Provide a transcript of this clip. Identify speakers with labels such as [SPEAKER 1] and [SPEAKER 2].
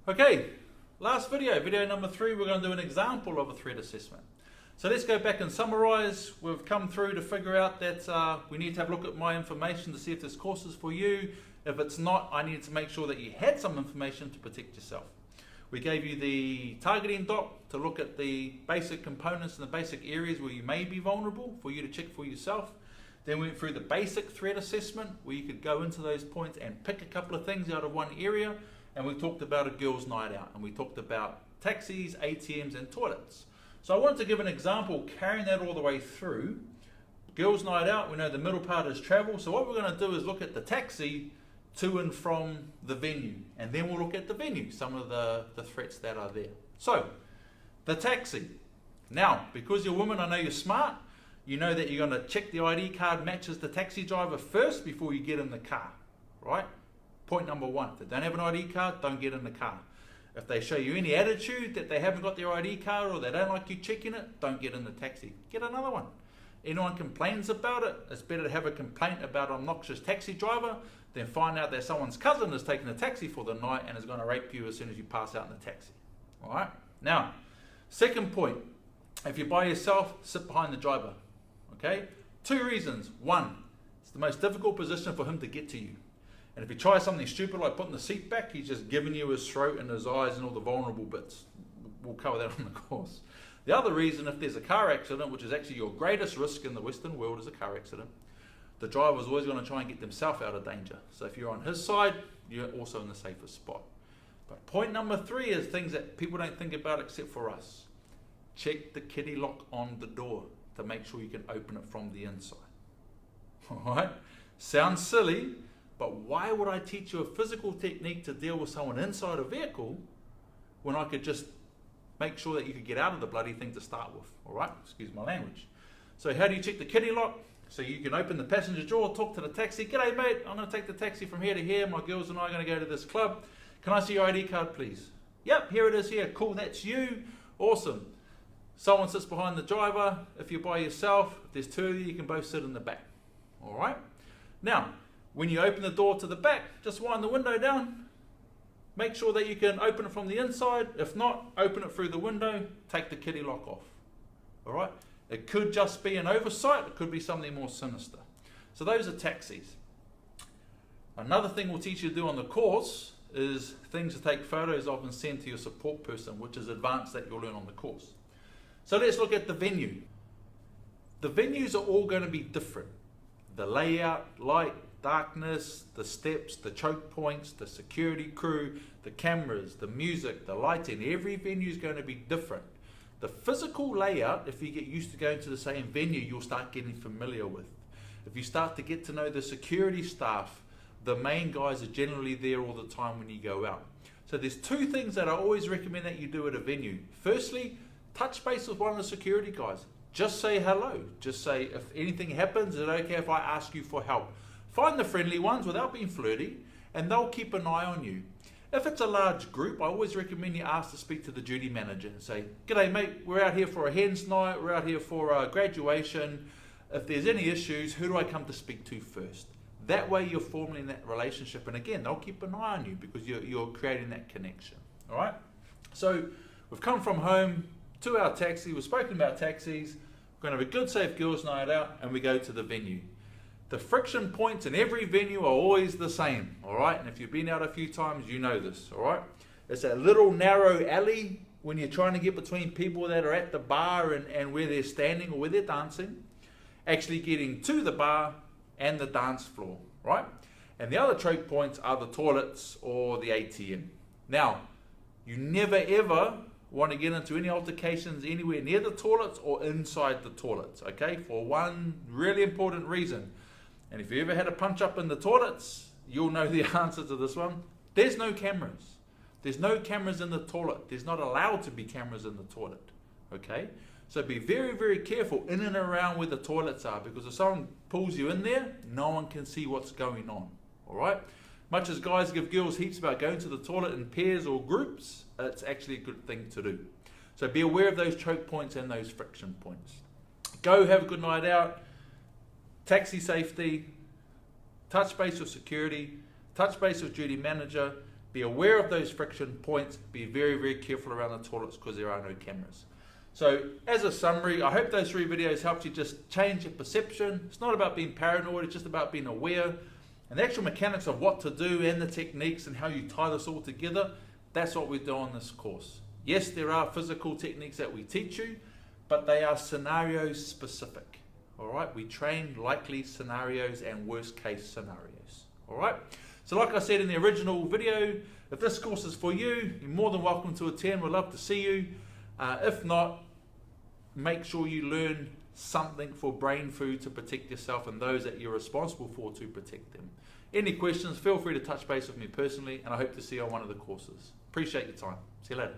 [SPEAKER 1] Okay, last video number 3, we're going to do an example of a threat assessment. So let's go back and summarize. We've come through to figure out that we need to have a look at my information to see if this course is for you. If it's not, I needed to make sure that you had some information to protect yourself. We gave you the targeting doc to look at the basic components and the basic areas where you may be vulnerable for you to check for yourself. Then we went through the basic threat assessment where you could go into those points and pick a couple of things out of one area. And we talked about a girls' night out, and we talked about taxis, ATMs and toilets. So I wanted to give an example carrying that all the way through. Girls' night out, we know the middle part is travel. So what we're going to do is look at the taxi to and from the venue. And then we'll look at the venue, some of the threats that are there. So, the taxi. Now, because you're a woman, I know you're smart. You know that you're going to check the ID card matches the taxi driver first before you get in the car, right? Point number 1, if they don't have an ID card, don't get in the car. If they show you any attitude that they haven't got their ID card or they don't like you checking it, don't get in the taxi. Get another one. Anyone complains about it, it's better to have a complaint about an obnoxious taxi driver than find out that someone's cousin is taking a taxi for the night and is going to rape you as soon as you pass out in the taxi. All right? Now, second point, if you're by yourself, sit behind the driver. Okay? 2 reasons. 1, it's the most difficult position for him to get to you. And if he tries something stupid like putting the seat back, he's just giving you his throat and his eyes and all the vulnerable bits. We'll cover that on the course. The other reason, if there's a car accident, which is actually your greatest risk in the Western world is a car accident, the driver is always going to try and get themselves out of danger. So if you're on his side, you're also in the safest spot. But point number 3 is things that people don't think about except for us. Check the kitty lock on the door to make sure you can open it from the inside. Alright? Sounds silly, but why would I teach you a physical technique to deal with someone inside a vehicle when I could just make sure that you could get out of the bloody thing to start with? Alright? Excuse my language. So how do you check the kitty lock? So you can open the passenger door, talk to the taxi. G'day mate, I'm going to take the taxi from here to here. My girls and I are going to go to this club. Can I see your ID card please? Yep, here it is here. Cool, that's you. Awesome. Someone sits behind the driver. If you're by yourself, if there's 2 of you, you can both sit in the back. Alright? Now, when you open the door to the back, just wind the window down. Make sure that you can open it from the inside. If not, open it through the window. Take the kitty lock off. Alright? It could just be an oversight. It could be something more sinister. So those are taxis. Another thing we'll teach you to do on the course is things to take photos of and send to your support person, which is advanced that you'll learn on the course. So let's look at the venue. The venues are all going to be different. The layout, light, darkness, the steps, the choke points, the security crew, the cameras, the music, the lighting. Every venue is going to be different. The physical layout, if you get used to going to the same venue, you'll start getting familiar with. If you start to get to know the security staff, the main guys are generally there all the time when you go out. So there's 2 things that I always recommend that you do at a venue. Firstly, touch base with one of the security guys. Just say hello. Just say, if anything happens, is it okay if I ask you for help? Find the friendly ones without being flirty, and they'll keep an eye on you. If it's a large group, I always recommend you ask to speak to the duty manager and say, g'day mate, we're out here for a hens night, we're out here for a graduation. If there's any issues, who do I come to speak to first? That way you're forming that relationship, and again, they'll keep an eye on you because you're creating that connection. All right? So we've come from home to our taxi, we've spoken about taxis, we're going to have a good safe girls night out, and we go to the venue. The friction points in every venue are always the same, all right? And if you've been out a few times, you know this, all right? It's that little narrow alley when you're trying to get between people that are at the bar and where they're standing or where they're dancing, actually getting to the bar and the dance floor, right? And the other choke points are the toilets or the ATM. Now, you never ever want to get into any altercations anywhere near the toilets or inside the toilets, okay? For one really important reason. And if you ever had a punch up in the toilets, you'll know the answer to this one. There's no cameras. There's no cameras in the toilet. There's not allowed to be cameras in the toilet, okay? So be very, very careful in and around where the toilets are, because if someone pulls you in there, no one can see what's going on, all right? Much as guys give girls heaps about going to the toilet in pairs or groups, it's actually a good thing to do. So be aware of those choke points and those friction points. Go have a good night out. Taxi safety, touch base with security, touch base with duty manager, Be aware of those friction points. Be very, very careful around the toilets because there are no cameras. So as a summary, I hope those 3 videos helped you just change your perception. It's not about being paranoid, it's just about being aware. And the actual mechanics of what to do and the techniques and how you tie this all together, that's what we do on this course. Yes, there are physical techniques that we teach you, but they are scenario specific. All right, we train likely scenarios and worst case scenarios. All right, so like I said in the original video, if this course is for you, you're more than welcome to attend. We'd love to see you. If not, make sure you learn something for brain food to protect yourself and those that you're responsible for to protect them. Any questions, feel free to touch base with me personally, and I hope to see you on one of the courses. Appreciate your time. See you later.